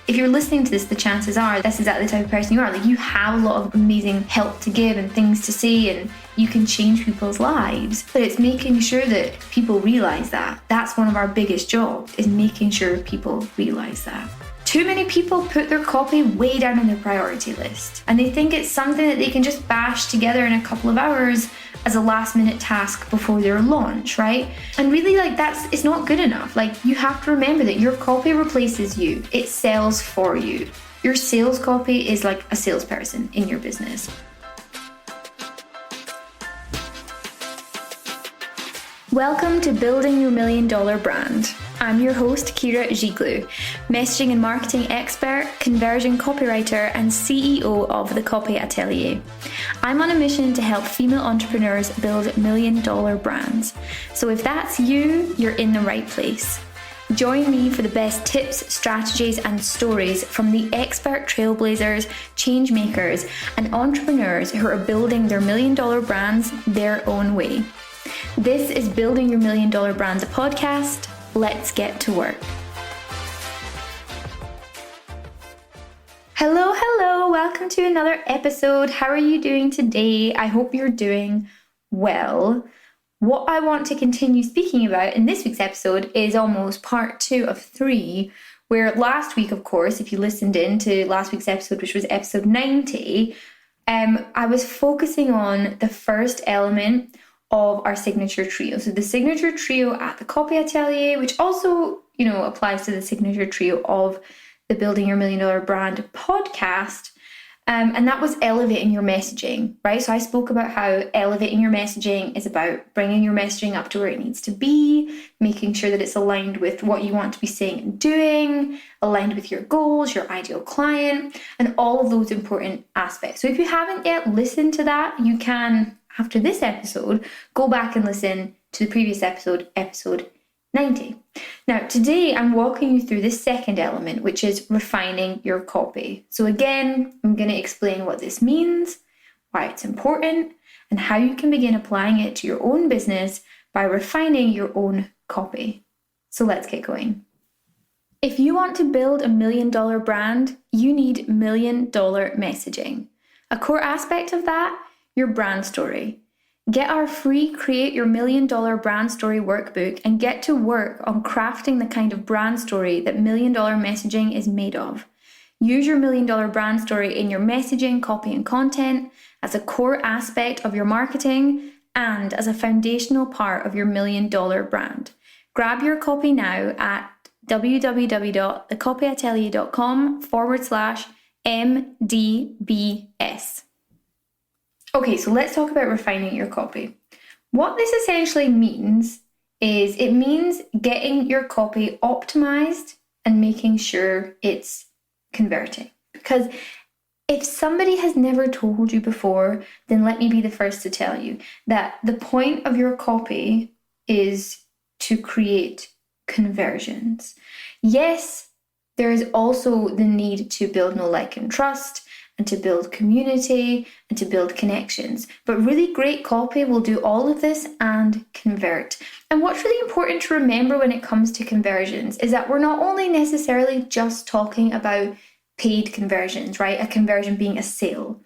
if you're listening to this, the chances are that's exactly the type of person you are. Like, you have a lot of amazing help to give and things to say, and you can change people's lives. But it's making sure that people realize that. That's one of our biggest jobs, is making sure people realize that. Too many people put their copy way down on their priority list, and they think it's something that they can just bash together in a couple of hours as a last minute task before their launch, right? And really, it's not good enough. Like, you have to remember that your copy replaces you. It sells for you. Your sales copy is like a salesperson in your business. Welcome to Building Your $1 Million Brand. I'm your host, Kira Giglu, messaging and marketing expert, conversion copywriter, and CEO of The Copy Atelier. I'm on a mission to help female entrepreneurs build $1 million brands. So if that's you, you're in the right place. Join me for the best tips, strategies, and stories from the expert trailblazers, change makers, and entrepreneurs who are building their $1 million brands their own way. This is Building Your $1 Million Brands, a podcast. Let's get to work. Hello, welcome to another episode. How are you doing today? I hope you're doing well. What I want to continue speaking about in this week's episode is almost part 2 of 3, where last week, of course, if you listened in to last week's episode, which was episode 90, I was focusing on the first element of our signature trio. So the signature trio at the Copy Atelier, which also, applies to the signature trio of the Building Your $1 Million Brand podcast. And that was elevating your messaging, right? So I spoke about how elevating your messaging is about bringing your messaging up to where it needs to be, making sure that it's aligned with what you want to be saying and doing, aligned with your goals, your ideal client, and all of those important aspects. So if you haven't yet listened to that, you can, after this episode, go back and listen to the previous episode, episode 90. Now, today I'm walking you through the second element, which is refining your copy. So again, I'm going to explain what this means, why it's important, and how you can begin applying it to your own business by refining your own copy. So let's get going. If you want to build a $1 million brand, you need $1 million messaging. A core aspect of that, your brand story. Get our free Create Your $1 Million Brand Story workbook and get to work on crafting the kind of brand story that $1 million messaging is made of. Use your $1 million brand story in your messaging, copy, and content as a core aspect of your marketing and as a foundational part of your $1 million brand. Grab your copy now at www.thecopyatelier.com/MDBS. Okay, so let's talk about refining your copy. What this essentially means is it means getting your copy optimized and making sure it's converting. Because if somebody has never told you before, then let me be the first to tell you that the point of your copy is to create conversions. Yes, there is also the need to build know, like, and trust, and to build community, and to build connections. But really great copy will do all of this and convert. And what's really important to remember when it comes to conversions is that we're not only necessarily just talking about paid conversions, right? A conversion being a sale.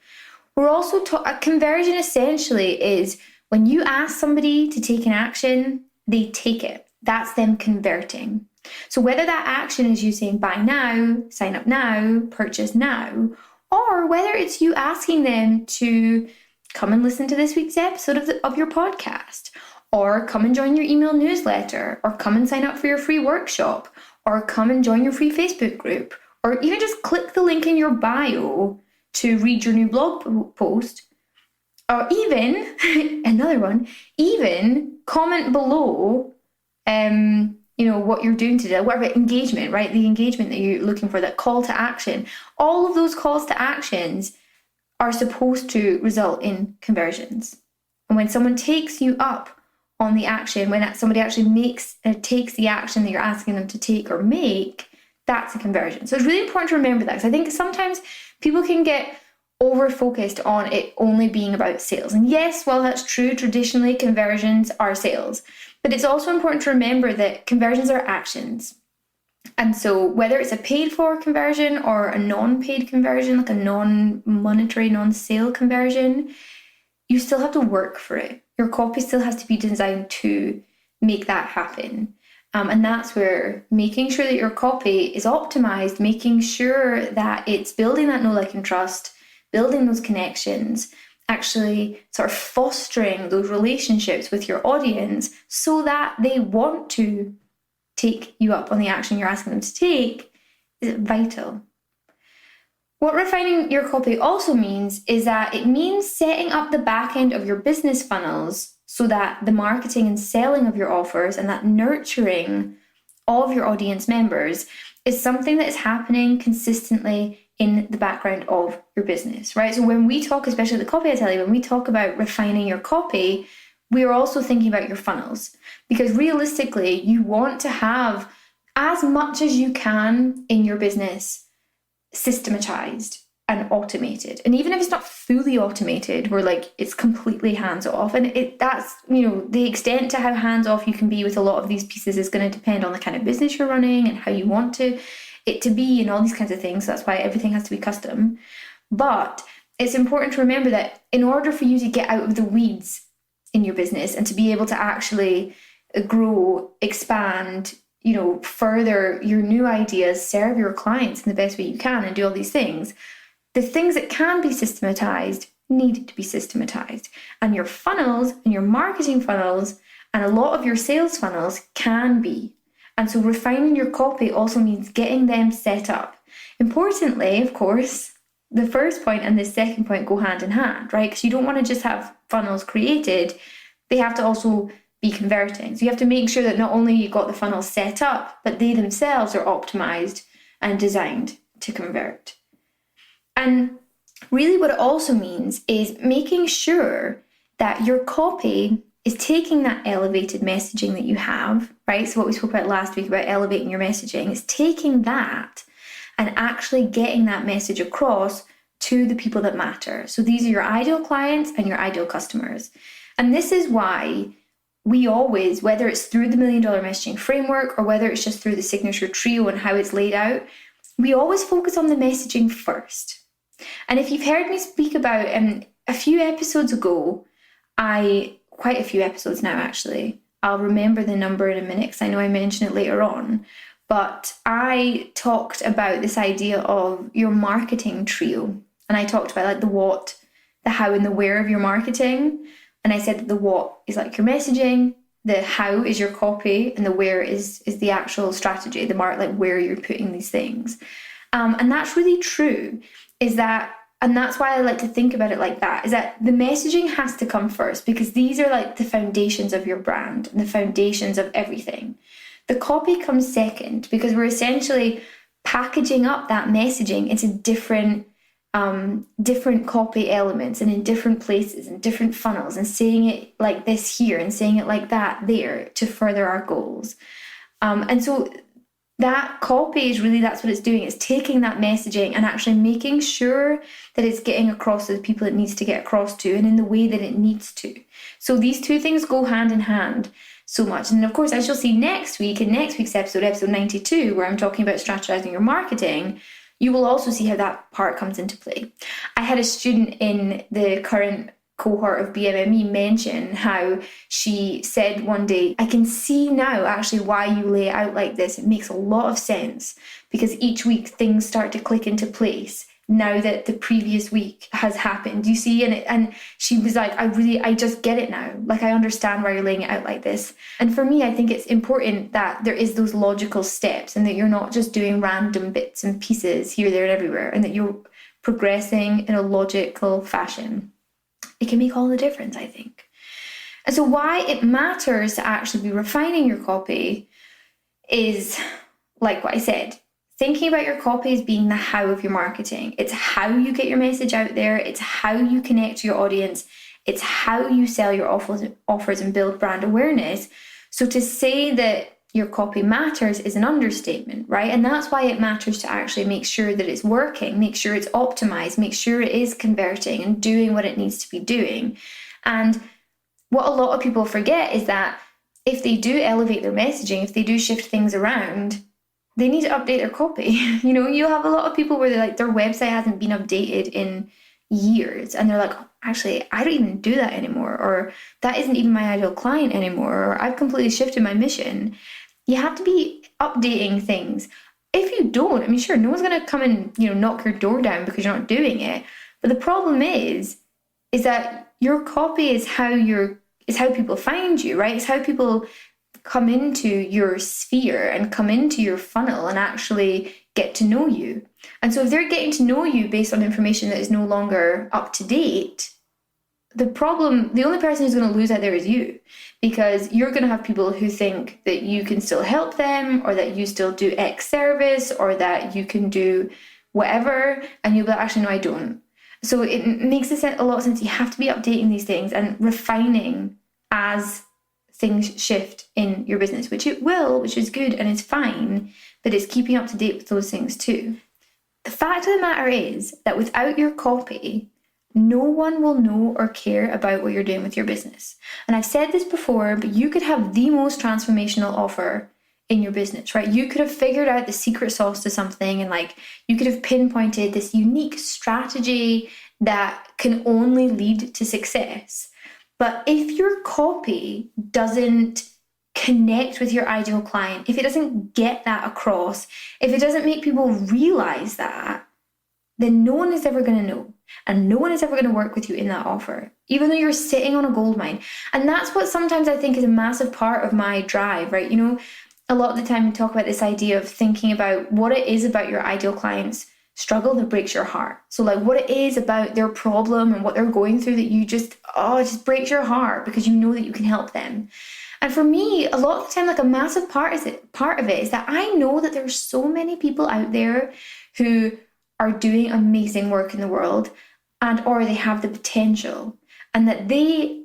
We're also a conversion essentially is when you ask somebody to take an action, they take it. That's them converting. So whether that action is you saying buy now, sign up now, purchase now, or whether it's you asking them to come and listen to this week's episode of your podcast, or come and join your email newsletter, or come and sign up for your free workshop, or come and join your free Facebook group, or even just click the link in your bio to read your new blog post, or even, another one, even comment below what you're doing today, whatever engagement, right? The engagement that you're looking for, that call to action. All of those calls to actions are supposed to result in conversions. And when someone takes you up on the action, when somebody actually takes the action that you're asking them to take or make, that's a conversion. So it's really important to remember that, because I think sometimes people can get over-focused on it only being about sales. And yes, while that's true, traditionally conversions are sales. But it's also important to remember that conversions are actions. And so whether it's a paid for conversion or a non-paid conversion, like a non-monetary, non-sale conversion, you still have to work for it. Your copy still has to be designed to make that happen. And that's where making sure that your copy is optimized, making sure that it's building that know, like, and trust, building those connections, actually sort of fostering those relationships with your audience so that they want to take you up on the action you're asking them to take is vital. What refining your copy also means is that it means setting up the back end of your business funnels so that the marketing and selling of your offers and that nurturing of your audience members is something that is happening consistently in the background of your business, right? So when we talk, especially the Copy Atelier, when we talk about refining your copy, we are also thinking about your funnels, because realistically, you want to have as much as you can in your business systematized and automated. And even if it's not fully automated, where like it's completely hands off, and that's, you know, the extent to how hands off you can be with a lot of these pieces is going to depend on the kind of business you're running and how you want it to be and all these kinds of things. That's why everything has to be custom. But it's important to remember that in order for you to get out of the weeds in your business and to be able to actually grow, expand, you know, further your new ideas, serve your clients in the best way you can, and do all these things, the things that can be systematized need to be systematized. And your funnels and your marketing funnels and a lot of your sales funnels can be. And so refining your copy also means getting them set up. Importantly, of course, the first point and the second point go hand in hand, right? Because you don't want to just have funnels created, they have to also be converting. So you have to make sure that not only you got the funnel set up, but they themselves are optimized and designed to convert. And really what it also means is making sure that your copy is taking that elevated messaging that you have, right? So what we spoke about last week about elevating your messaging is taking that and actually getting that message across to the people that matter. So these are your ideal clients and your ideal customers. And this is why we always, whether it's through the $1 Million Messaging Framework or whether it's just through the Signature Trio and how it's laid out, we always focus on the messaging first. And if you've heard me speak about a few episodes ago, quite a few episodes now actually, I'll remember the number in a minute because I know I mentioned it later on, but I talked about this idea of your marketing trio. And I talked about like the what, the how, and the where of your marketing. And I said that the what is like your messaging, the how is your copy, and the where is the actual strategy, like where you're putting these things. And that's really true, and that's why I like to think about it like that, is that the messaging has to come first, because these are like the foundations of your brand and the foundations of everything. The copy comes second, because we're essentially packaging up that messaging into different copy elements and in different places and different funnels, and saying it like this here and saying it like that there to further our goals. And so that copy is really, that's what it's doing. It's taking that messaging and actually making sure that it's getting across to the people it needs to get across to and in the way that it needs to. So these two things go hand in hand so much. And of course, as you'll see next week, in next week's episode 92, where I'm talking about strategizing your marketing, you will also see how that part comes into play. I had a student in the current cohort of BMME mention how she said one day, I can see now actually why you lay it out like this. It makes a lot of sense, because each week things start to click into place now that the previous week has happened. You see, and she was like, I just get it now. Like, I understand why you're laying it out like this. And for me, I think it's important that there is those logical steps and that you're not just doing random bits and pieces here, there, and everywhere, and that you're progressing in a logical fashion. It can make all the difference, I think. And so why it matters to actually be refining your copy is, like what I said, thinking about your copy as being the how of your marketing. It's how you get your message out there. It's how you connect to your audience. It's how you sell your offers and build brand awareness. So to say that your copy matters is an understatement, right? And that's why it matters to actually make sure that it's working, make sure it's optimized, make sure it is converting and doing what it needs to be doing. And what a lot of people forget is that if they do elevate their messaging, if they do shift things around, they need to update their copy. You'll have a lot of people where their website hasn't been updated in years, and they're like, oh, actually, I don't even do that anymore, or that isn't even my ideal client anymore, or I've completely shifted my mission. You have to be updating things. If you don't, I mean, sure, no one's going to come and, knock your door down because you're not doing it. But the problem is that your copy is how people find you, right? It's how people come into your sphere and come into your funnel and actually get to know you. And so if they're getting to know you based on information that is no longer up to date, the only person who's going to lose out there is you, because you're going to have people who think that you can still help them, or that you still do X service, or that you can do whatever, and you'll be like, actually, no, I don't. So it makes a lot of sense. You have to be updating these things and refining as things shift in your business, which it will, which is good and it's fine, but it's keeping up to date with those things too. The fact of the matter is that without your copy, no one will know or care about what you're doing with your business. And I've said this before, but you could have the most transformational offer in your business, right? You could have figured out the secret sauce to something, and you could have pinpointed this unique strategy that can only lead to success. But if your copy doesn't connect with your ideal client, if it doesn't get that across, if it doesn't make people realize that, then no one is ever going to know. And no one is ever going to work with you in that offer, even though you're sitting on a gold mine. And that's what sometimes I think is a massive part of my drive, right? A lot of the time we talk about this idea of thinking about what it is about your ideal client's struggle that breaks your heart. So what it is about their problem and what they're going through that you just breaks your heart because you know that you can help them. And for me, a lot of the time, a massive part of it is that I know that there's so many people out there who are doing amazing work in the world, or they have the potential, and that they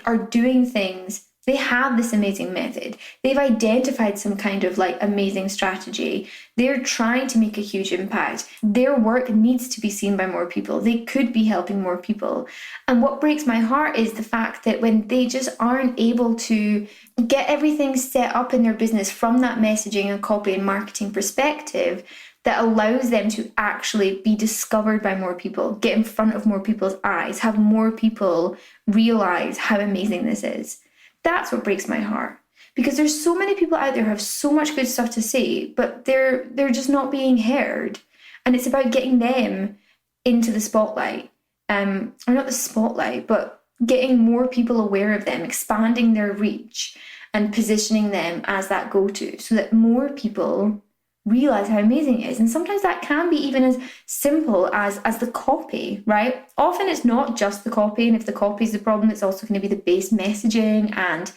are doing things. They have this amazing method. They've identified some kind of amazing strategy. They're trying to make a huge impact. Their work needs to be seen by more people. They could be helping more people. And what breaks my heart is the fact that when they just aren't able to get everything set up in their business from that messaging and copy and marketing perspective that allows them to actually be discovered by more people, get in front of more people's eyes, have more people realize how amazing this is. That's what breaks my heart, because there's so many people out there who have so much good stuff to say, but they're just not being heard. And it's about getting them into the spotlight, or not the spotlight, but getting more people aware of them, expanding their reach and positioning them as that go-to so that more people realize how amazing it is. And sometimes that can be even as simple as the copy, right? Often it's not just the copy, and if the copy is the problem, it's also going to be the base messaging and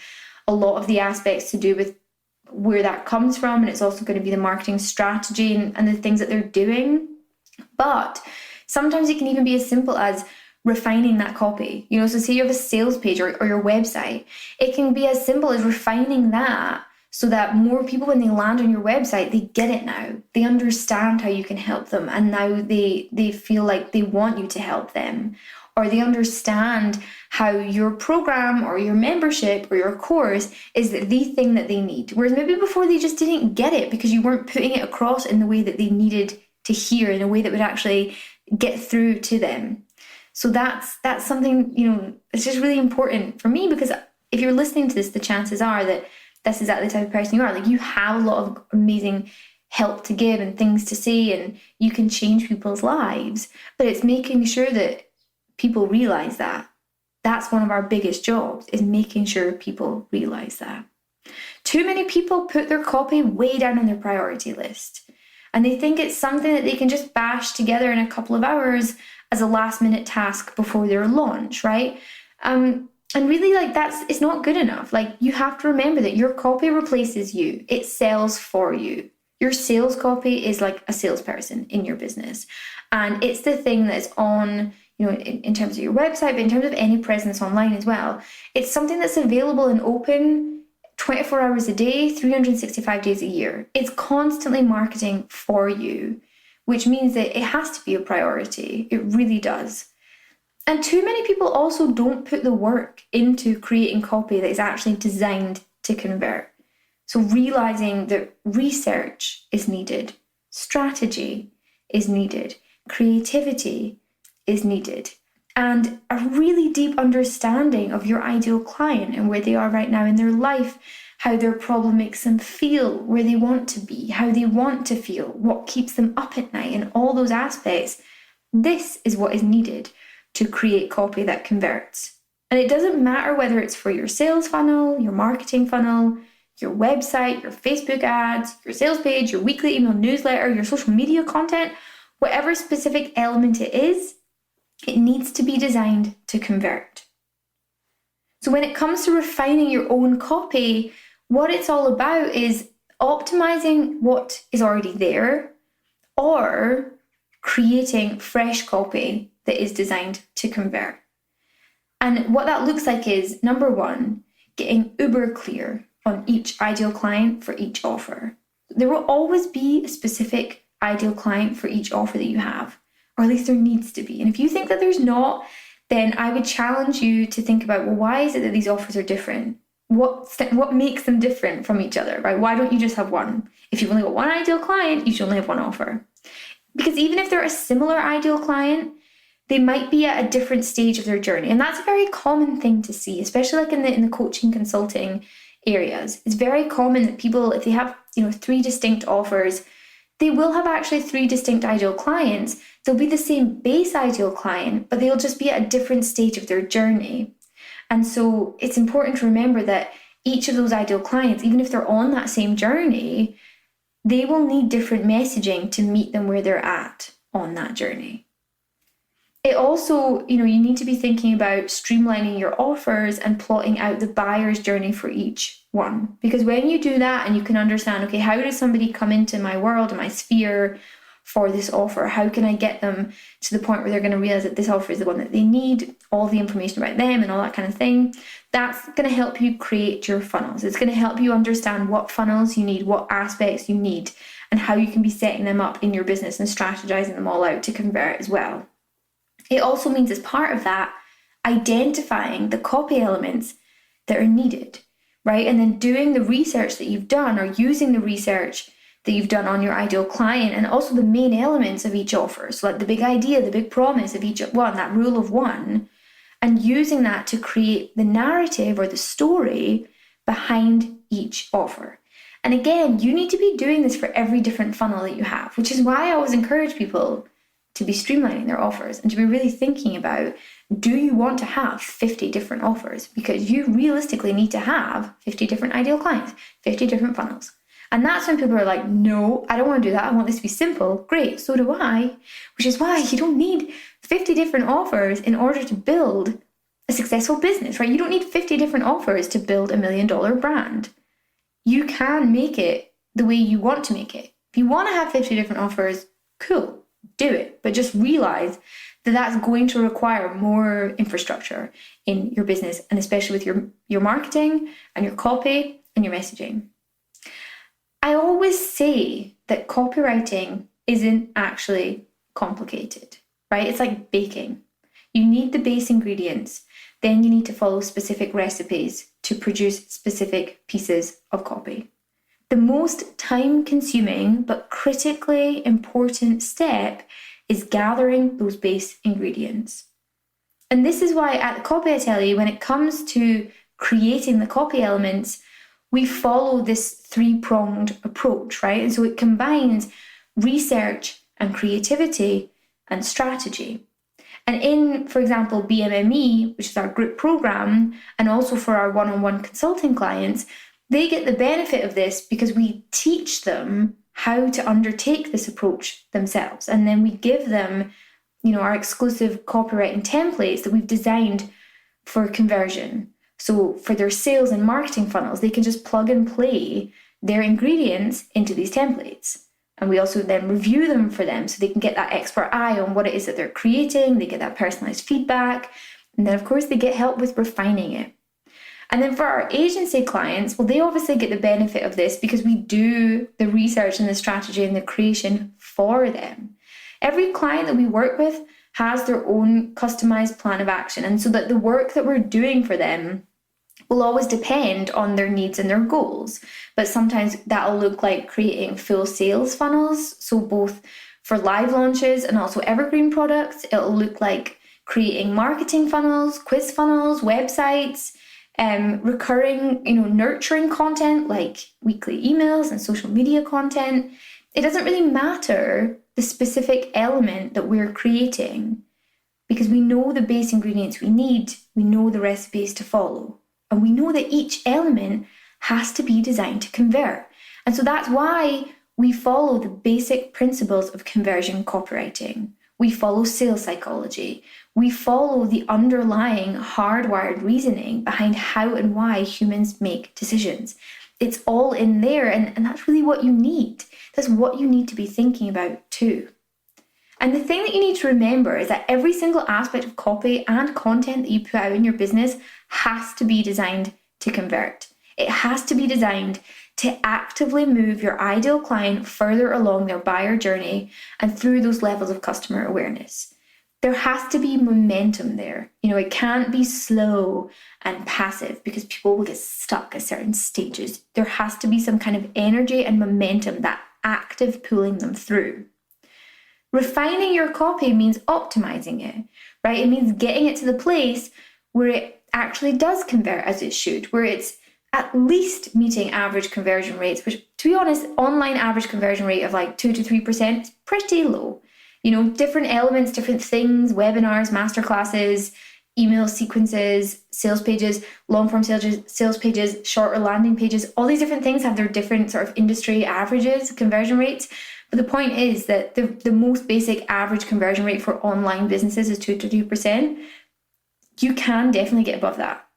a lot of the aspects to do with where that comes from, and it's also going to be the marketing strategy and the things that they're doing. But sometimes it can even be as simple as refining that copy. So say you have a sales page or your website, it can be as simple as refining that so that more people, when they land on your website, they get it now. They understand how you can help them, and now they feel like they want you to help them, or they understand how your program or your membership or your course is the thing that they need. Whereas maybe before they just didn't get it because you weren't putting it across in the way that they needed to hear, in a way that would actually get through to them. So that's something, it's just really important for me, because if you're listening to this, the chances are that that's exactly the type of person you are. You have a lot of amazing help to give and things to say, and you can change people's lives. But it's making sure that people realize that. That's one of our biggest jobs, is making sure people realize that. Too many people put their copy way down on their priority list, and they think it's something that they can just bash together in a couple of hours as a last-minute task before their launch, right? And really, it's not good enough. You have to remember that your copy replaces you. It sells for you. Your sales copy is like a salesperson in your business. And it's the thing that's on, in terms of your website, but in terms of any presence online as well. It's something that's available and open 24 hours a day, 365 days a year. It's constantly marketing for you, which means that it has to be a priority. It really does. And too many people also don't put the work into creating copy that is actually designed to convert. So realizing that research is needed, strategy is needed, creativity is needed, and a really deep understanding of your ideal client and where they are right now in their life, how their problem makes them feel, where they want to be, how they want to feel, what keeps them up at night, and all those aspects. This is what is needed to create copy that converts. And it doesn't matter whether it's for your sales funnel, your marketing funnel, your website, your Facebook ads, your sales page, your weekly email newsletter, your social media content, whatever specific element it is, it needs to be designed to convert. So when it comes to refining your own copy, what it's all about is optimizing what is already there or creating fresh copy that is designed to convert. And what that looks like is, number one, getting uber clear on each ideal client for each offer. There will always be a specific ideal client for each offer that you have, or at least there needs to be. And if you think that there's not, then I would challenge you to think about, well, why is it that these offers are different? What makes them different from each other, right? Why don't you just have one? If you've only got one ideal client, you should only have one offer. Because even if they're a similar ideal client, they might be at a different stage of their journey. And that's a very common thing to see, especially like in the coaching consulting areas. It's very common that people, if they have 3 distinct offers, they will have actually 3 distinct ideal clients. They'll be the same base ideal client, but they'll just be at a different stage of their journey. And so it's important to remember that each of those ideal clients, even if they're on that same journey, they will need different messaging to meet them where they're at on that journey. It also, you need to be thinking about streamlining your offers and plotting out the buyer's journey for each one. Because when you do that and you can understand, okay, how does somebody come into my world and my sphere for this offer? How can I get them to the point where they're going to realize that this offer is the one that they need, all the information about them and all that kind of thing? That's going to help you create your funnels. It's going to help you understand what funnels you need, what aspects you need, and how you can be setting them up in your business and strategizing them all out to convert as well. It also means, as part of that, identifying the copy elements that are needed, right? And then doing the research that you've done, or using the research that you've done on your ideal client, and also the main elements of each offer. So like the big idea, the big promise of each one, that rule of one, and using that to create the narrative or the story behind each offer. And again, you need to be doing this for every different funnel that you have, which is why I always encourage people to be streamlining their offers and to be really thinking about, do you want to have 50 different offers? Because you realistically need to have 50 different ideal clients, 50 different funnels. And that's when people are like, no, I don't want to do that. I want this to be simple. Great, so do I. Which is why you don't need 50 different offers in order to build a successful business, right? You don't need 50 different offers to build $1 million brand. You can make it the way you want to make it. If you want to have 50 different offers, cool. Do it, but just realize that that's going to require more infrastructure in your business, and especially with your marketing and your copy and your messaging. I always say that copywriting isn't actually complicated, right? It's like baking. You need the base ingredients, then you need to follow specific recipes to produce specific pieces of copy. The most time-consuming but critically important step is gathering those base ingredients. And this is why at the Copy Atelier, when it comes to creating the copy elements, we follow this 3-pronged approach, right? And so it combines research and creativity and strategy. And in, for example, BMME, which is our group program, and also for our one-on-one consulting clients, they get the benefit of this because we teach them how to undertake this approach themselves. And then we give them, our exclusive copywriting templates that we've designed for conversion. So for their sales and marketing funnels, they can just plug and play their ingredients into these templates. And we also then review them for them so they can get that expert eye on what it is that they're creating. They get that personalized feedback. And then, of course, they get help with refining it. And then for our agency clients, well, they obviously get the benefit of this because we do the research and the strategy and the creation for them. Every client that we work with has their own customized plan of action. And so that the work that we're doing for them will always depend on their needs and their goals. But sometimes that'll look like creating full sales funnels. So both for live launches and also evergreen products, it'll look like creating marketing funnels, quiz funnels, websites, recurring, nurturing content like weekly emails and social media content. It doesn't really matter the specific element that we're creating, because we know the base ingredients we need, we know the recipes to follow, and we know that each element has to be designed to convert. And so that's why we follow the basic principles of conversion copywriting. We follow sales psychology. We follow the underlying hardwired reasoning behind how and why humans make decisions. It's all in there, and that's really what you need. That's what you need to be thinking about too. And the thing that you need to remember is that every single aspect of copy and content that you put out in your business has to be designed to convert. It has to be designed to actively move your ideal client further along their buyer journey and through those levels of customer awareness. There has to be momentum there. It can't be slow and passive, because people will get stuck at certain stages. There has to be some kind of energy and momentum, that active pulling them through. Refining your copy means optimizing it, right? It means getting it to the place where it actually does convert as it should, where it's at least meeting average conversion rates, which, to be honest, online average conversion rate of like 2 to 3% is pretty low. Different elements, different things, webinars, masterclasses, email sequences, sales pages, long-form sales pages, shorter landing pages, all these different things have their different sort of industry averages, conversion rates. But the point is that the most basic average conversion rate for online businesses is 2 to 3%. You can definitely get above that.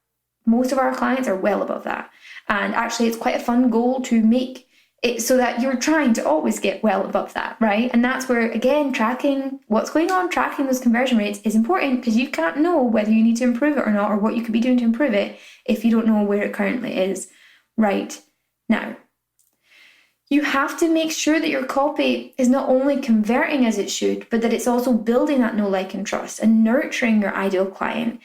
Most of our clients are well above that. And actually, it's quite a fun goal to make it so that you're trying to always get well above that, right? And that's where, again, tracking what's going on, tracking those conversion rates is important, because you can't know whether you need to improve it or not, or what you could be doing to improve it if you don't know where it currently is right now. You have to make sure that your copy is not only converting as it should, but that it's also building that know, like, and trust, and nurturing your ideal client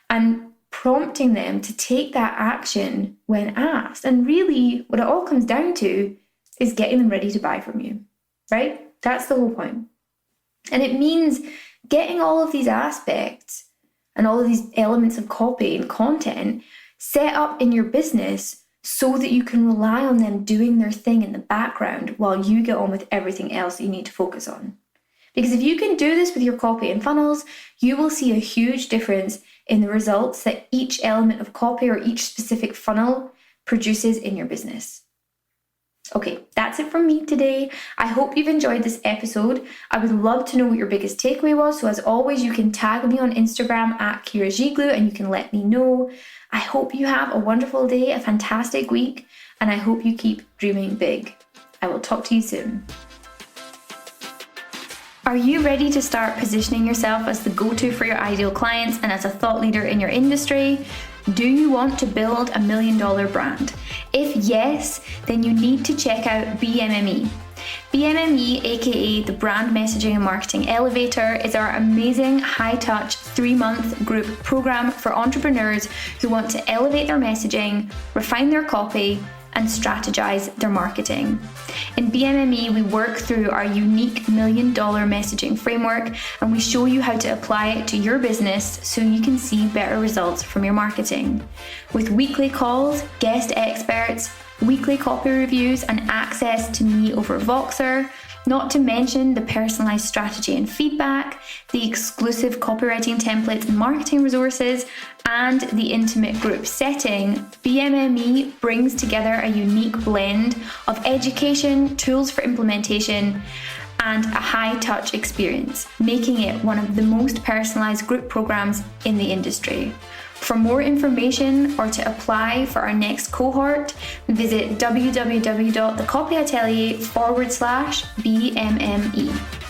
and prompting them to take that action when asked. And really, what it all comes down to is getting them ready to buy from you, right? That's the whole point. And it means getting all of these aspects and all of these elements of copy and content set up in your business so that you can rely on them doing their thing in the background while you get on with everything else that you need to focus on. Because if you can do this with your copy and funnels, you will see a huge difference in the results that each element of copy or each specific funnel produces in your business. Okay, that's it from me today. I hope you've enjoyed this episode. I would love to know what your biggest takeaway was. So as always, you can tag me on Instagram at Kira Giglu and you can let me know. I hope you have a wonderful day, a fantastic week, and I hope you keep dreaming big. I will talk to you soon. Are you ready to start positioning yourself as the go-to for your ideal clients and as a thought leader in your industry? Do you want to build $1 million brand? If yes, then you need to check out BMME. BMME, aka the Brand Messaging and Marketing Elevator, is our amazing high-touch 3-month group program for entrepreneurs who want to elevate their messaging, refine their copy, and strategize their marketing. In BMME, we work through our unique $1 million messaging framework, and we show you how to apply it to your business so you can see better results from your marketing. With weekly calls, guest experts, weekly copy reviews, and access to me over Voxer, not to mention the personalized strategy and feedback, the exclusive copywriting templates and marketing resources, and the intimate group setting, BMME brings together a unique blend of education, tools for implementation, and a high-touch experience, making it one of the most personalized group programs in the industry. For more information or to apply for our next cohort, visit www.thecopyatelier.com/BMME.